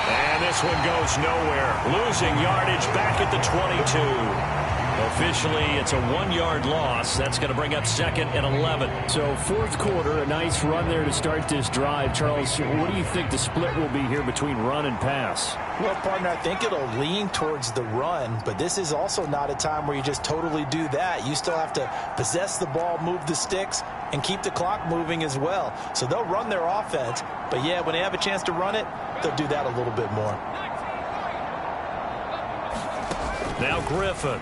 And this one goes nowhere. Losing yardage back at the 22. Officially, it's a 1-yard loss. That's going to bring up 2nd and 11. So fourth quarter, a nice run there to start this drive. Charles, what do you think the split will be here between run and pass? Well, partner, I think it'll lean towards the run, but this is also not a time where you just totally do that. You still have to possess the ball, move the sticks, and keep the clock moving as well. So they'll run their offense, but yeah, when they have a chance to run it, they'll do that a little bit more. Now Griffin.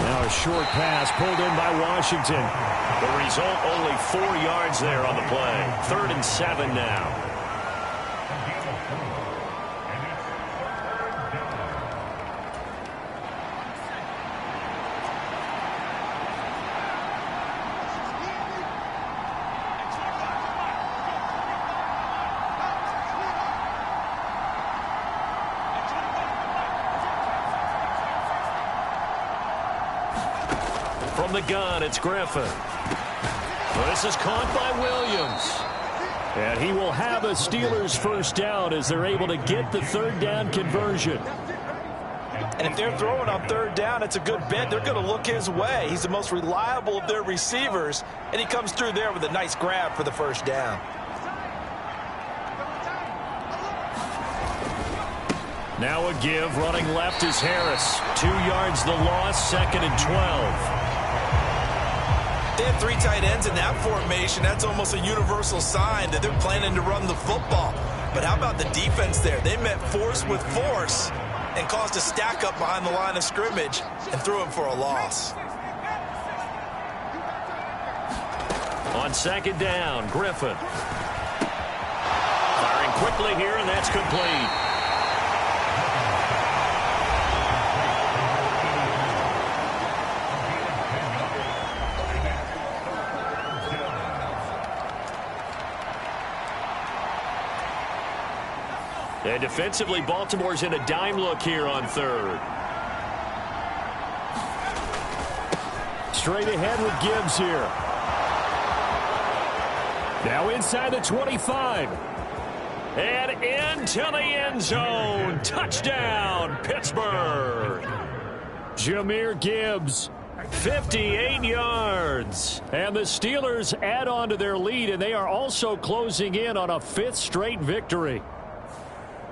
Now a short pass pulled in by Washington. The result, only 4 yards there on the play. 3rd and 7 now. From the gun, it's Griffin. This is caught by Williams. And he will have a Steelers first down as they're able to get the 3rd down conversion. And if they're throwing on 3rd down, it's a good bet. They're going to look his way. He's the most reliable of their receivers, and he comes through there with a nice grab for the first down. Now a give. Running left is Harris. 2 yards the loss. 2nd and 12. They have 3 tight ends in that formation. That's almost a universal sign that they're planning to run the football. But how about the defense there? They met force with force and caused a stack up behind the line of scrimmage and threw him for a loss. On 2nd down, Griffin. Firing quickly here, and that's complete. And defensively, Baltimore's in a dime look here on 3rd. Straight ahead with Gibbs here. Now inside the 25. And into the end zone. Touchdown, Pittsburgh. Jahmyr Gibbs. 58 yards. And the Steelers add on to their lead, and they are also closing in on a 5th straight victory.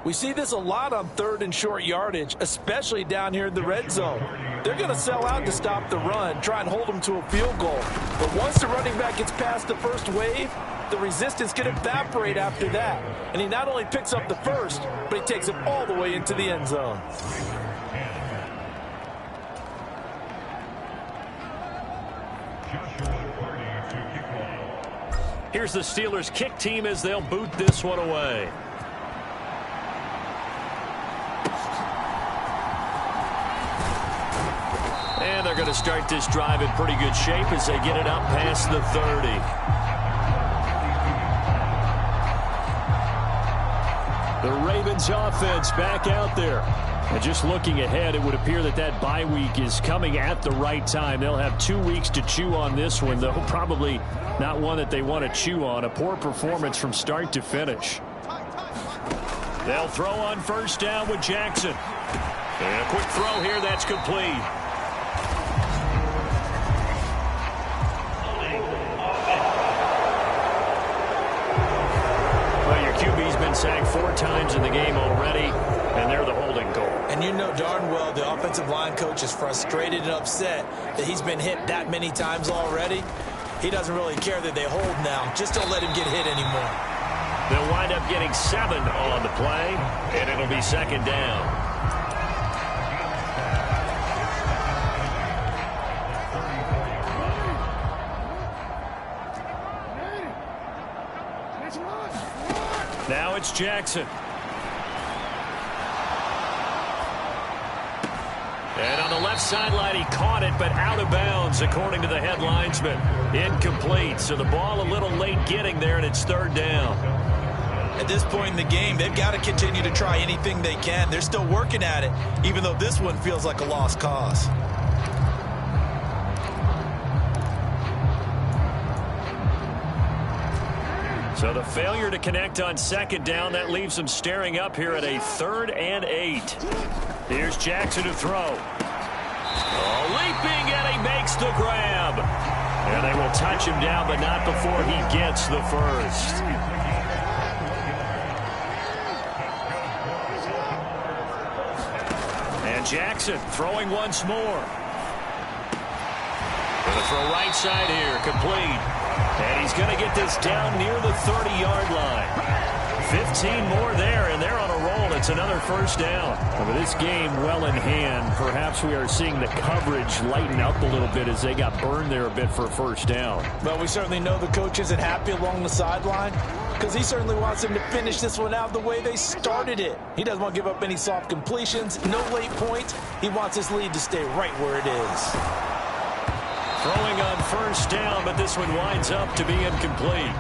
We see this a lot on 3rd and short yardage, especially down here in the red zone. They're going to sell out to stop the run, try and hold them to a field goal. But once the running back gets past the first wave, the resistance can evaporate after that. And he not only picks up the first, but he takes it all the way into the end zone. Here's the Steelers kick team as they'll boot this one away. And they're going to start this drive in pretty good shape as they get it up past the 30. The Ravens offense back out there. And just looking ahead, it would appear that that bye week is coming at the right time. They'll have 2 weeks to chew on this one, though probably not one that they want to chew on. A poor performance from start to finish. They'll throw on 1st down with Jackson. And a quick throw here, that's complete. Well, your QB's been sacked 4 times in the game already, and they're the holding goal. And you know darn well the offensive line coach is frustrated and upset that he's been hit that many times already. He doesn't really care that they hold now. Just don't let him get hit anymore. They'll wind up getting 7 on the play, and it'll be 2nd down. Now it's Jackson. And on the left sideline, he caught it, but out of bounds, according to the head linesman. Incomplete. So the ball a little late getting there, and it's third down. At this point in the game, they've got to continue to try anything they can. They're still working at it, even though this one feels like a lost cause. So the failure to connect on second down, that leaves them staring up here at a 3rd and 8. Here's Jackson to throw. Oh, leaping, and he makes the grab. And they will touch him down, but not before he gets the first. And Jackson throwing once more. Gonna throw right side here, complete. And he's going to get this down near the 30-yard line. 15 more there, and they're on a roll. It's another first down. With this game well in hand, perhaps we are seeing the coverage lighten up a little bit as they got burned there a bit for a first down. Well, we certainly know the coach isn't happy along the sideline because he certainly wants them to finish this one out the way they started it. He doesn't want to give up any soft completions, no late points. He wants his lead to stay right where it is. Throwing on first down, but this one winds up to be incomplete.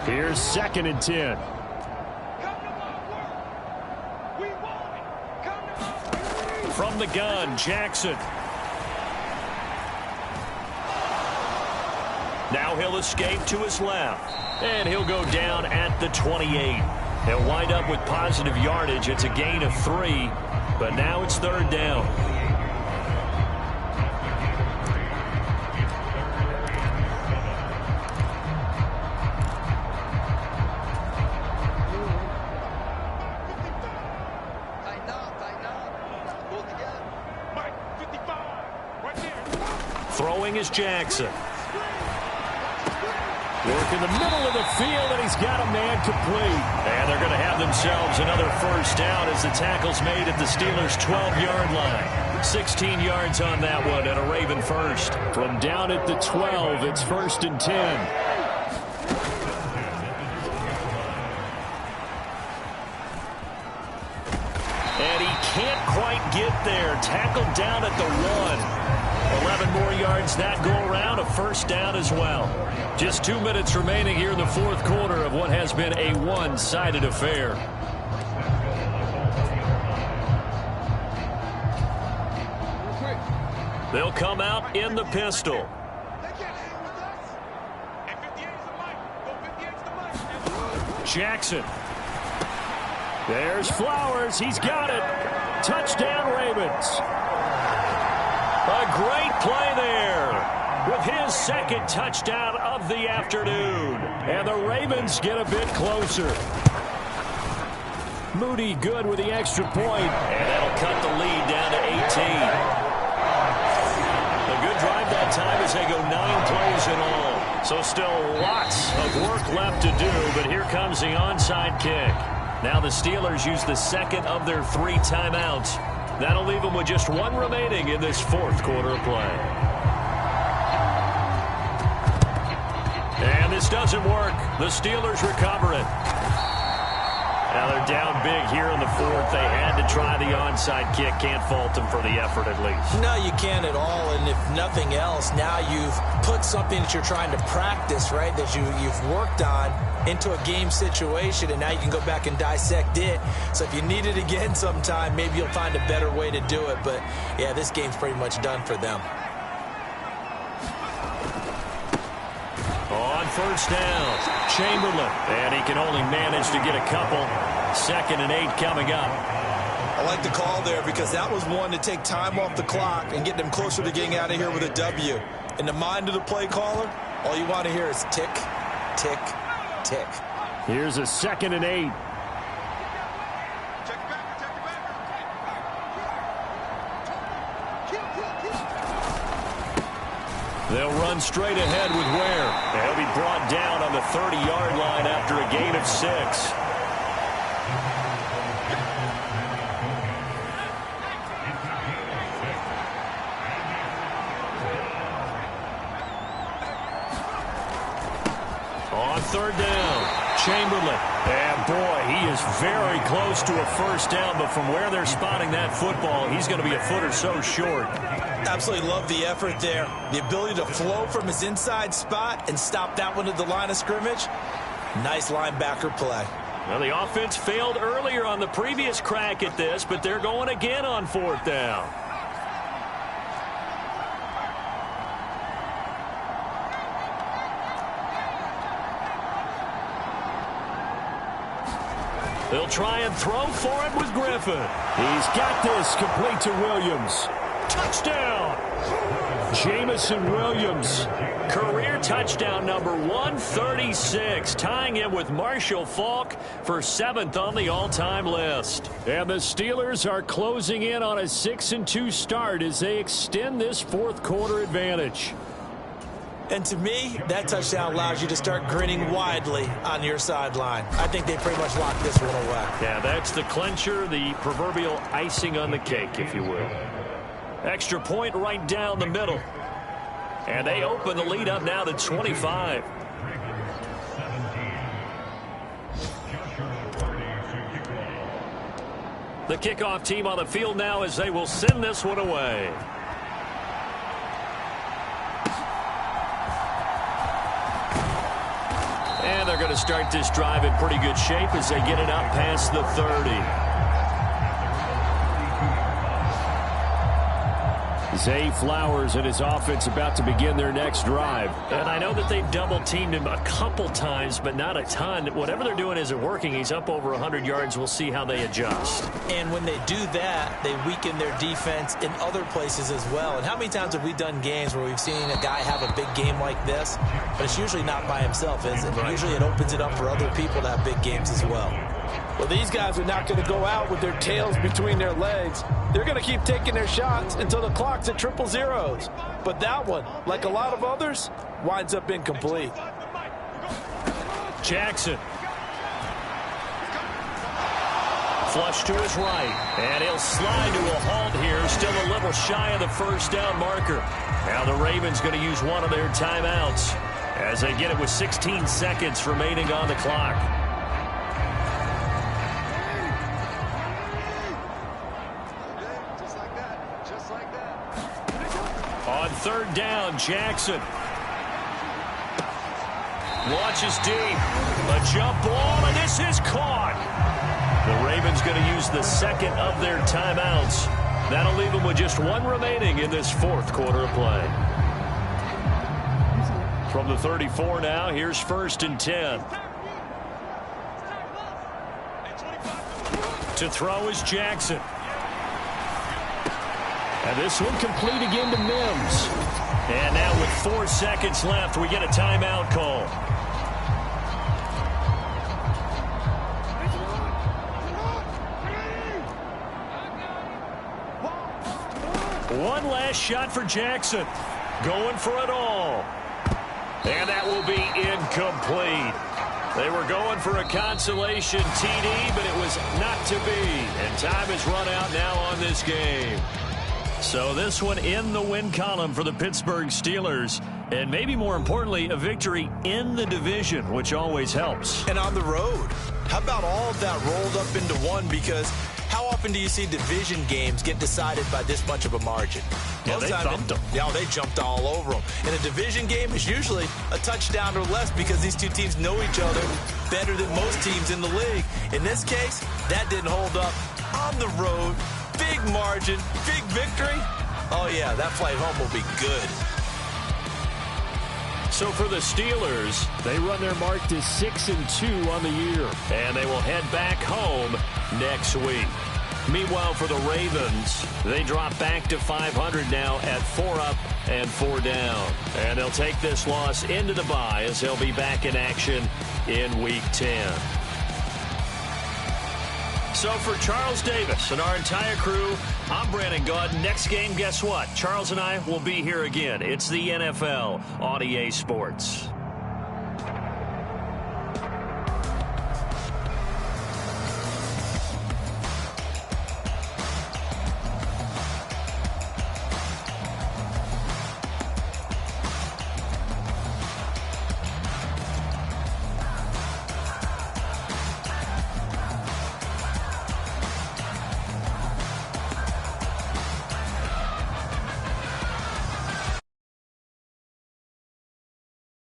Here's 2nd and 10. From the gun, Jackson. Now he'll escape to his left. And he'll go down at the 28. He'll wind up with positive yardage. It's a gain of 3, but now it's third down. Throwing is Jackson. Work in the middle of the field, and he's got a man complete. And they're going to have themselves another first down as the tackle's made at the Steelers' 12-yard line. 16 yards on that one and a Raven first. From down at the 12, it's 1st and 10. And he can't quite get there. Tackled down at the 1. 11 more yards that go around, a first down as well. Just 2 minutes remaining here in the fourth quarter of what has been a one-sided affair. They'll come out in the pistol. Jackson. There's Flowers. He's got it. Touchdown, Ravens. A great play there with his 2nd touchdown of the afternoon. And the Ravens get a bit closer. Moody good with the extra point. And that'll cut the lead down to 18. A good drive that time as they go 9 plays in all. So still lots of work left to do, but here comes the onside kick. Now the Steelers use the 2nd of their 3 timeouts. That'll leave them with just 1 remaining in this fourth quarter of play. And this doesn't work. The Steelers recover it. Now they're down big here in the fourth. They had to try the onside kick. Can't fault them for the effort at least. No, you can't at all. And if nothing else, now you've put something that you're trying to practice, right, that you've worked on into a game situation, and now you can go back and dissect it. So if you need it again sometime, maybe you'll find a better way to do it. But, yeah, this game's pretty much done for them. On first down, Chamberlain. And he can only manage to get a couple. 2nd and 8 coming up. I like the call there because that was one to take time off the clock and get them closer to getting out of here with a W. In the mind of the play caller, all you want to hear is tick, tick, tick. Here's a 2nd and 8. They'll run straight ahead with Ware. And he'll be brought down on the 30-yard line after a gain of 6. third down. Chamberlain. And boy, he is very close to a first down, but from where they're spotting that football, he's going to be a foot or so short. Absolutely love the effort there. The ability to flow from his inside spot and stop that one at the line of scrimmage. Nice linebacker play. Well, the offense failed earlier on the previous crack at this, but they're going again on fourth down. They'll try and throw for it with Griffin. He's got this, complete to Williams. Touchdown! Jamison Williams. Career touchdown number 136, tying him with Marshall Faulk for 7th on the all-time list. And the Steelers are closing in on a 6-2 start as they extend this fourth quarter advantage. And to me, that touchdown allows you to start grinning widely on your sideline. I think they pretty much locked this one away. Yeah, that's the clincher, the proverbial icing on the cake, if you will. Extra point right down the middle. And they open the lead up now to 25. The kickoff team on the field now as they will send this one away. And they're going to start this drive in pretty good shape as they get it up past the 30. Zay Flowers and his offense about to begin their next drive. And I know that they've double-teamed him a couple times, but not a ton. Whatever they're doing isn't working. He's up over 100 yards. We'll see how they adjust. And when they do that, they weaken their defense in other places as well. And how many times have we done games where we've seen a guy have a big game like this, but it's usually not by himself, is it? Right. Usually it opens it up for other people to have big games as well. Well, these guys are not going to go out with their tails between their legs. They're going to keep taking their shots until the clock's at 0-0. But that one, like a lot of others, winds up incomplete. Jackson. Flush to his right. And he'll slide to a halt here. Still a little shy of the first down marker. Now the Ravens going to use one of their timeouts as they get it with 16 seconds remaining on the clock. On third down, Jackson. Launches deep. A jump ball, and this is caught. The Ravens going to use the second of their timeouts. That'll leave them with just one remaining in this fourth quarter of play. From the 34 now, here's 1st and 10. To throw is Jackson. And this one complete again to Mims. And now with 4 seconds left, we get a timeout call. One last shot for Jackson. Going for it all. And that will be incomplete. They were going for a consolation TD, but it was not to be. And time has run out now on this game. So this one in the win column for the Pittsburgh Steelers. And maybe more importantly, a victory in the division, which always helps. And on the road. How about all of that rolled up into one? Because how often do you see division games get decided by this much of a margin? Yeah, they thumped them. Yeah, they jumped all over them. And a division game is usually a touchdown or less because these two teams know each other better than most teams in the league. In this case, that didn't hold up. On the road, big margin, big victory. Oh, yeah, that flight home will be good. So for the Steelers, they run their mark to 6-2 on the year. And they will head back home next week. Meanwhile, for the Ravens, they drop back to 500 now at 4 up and 4 down. And they'll take this loss into the bye as they'll be back in action in Week 10. So for Charles Davis and our entire crew, I'm Brandon Gaudin. Next game, guess what? Charles and I will be here again. It's the NFL on EA Sports.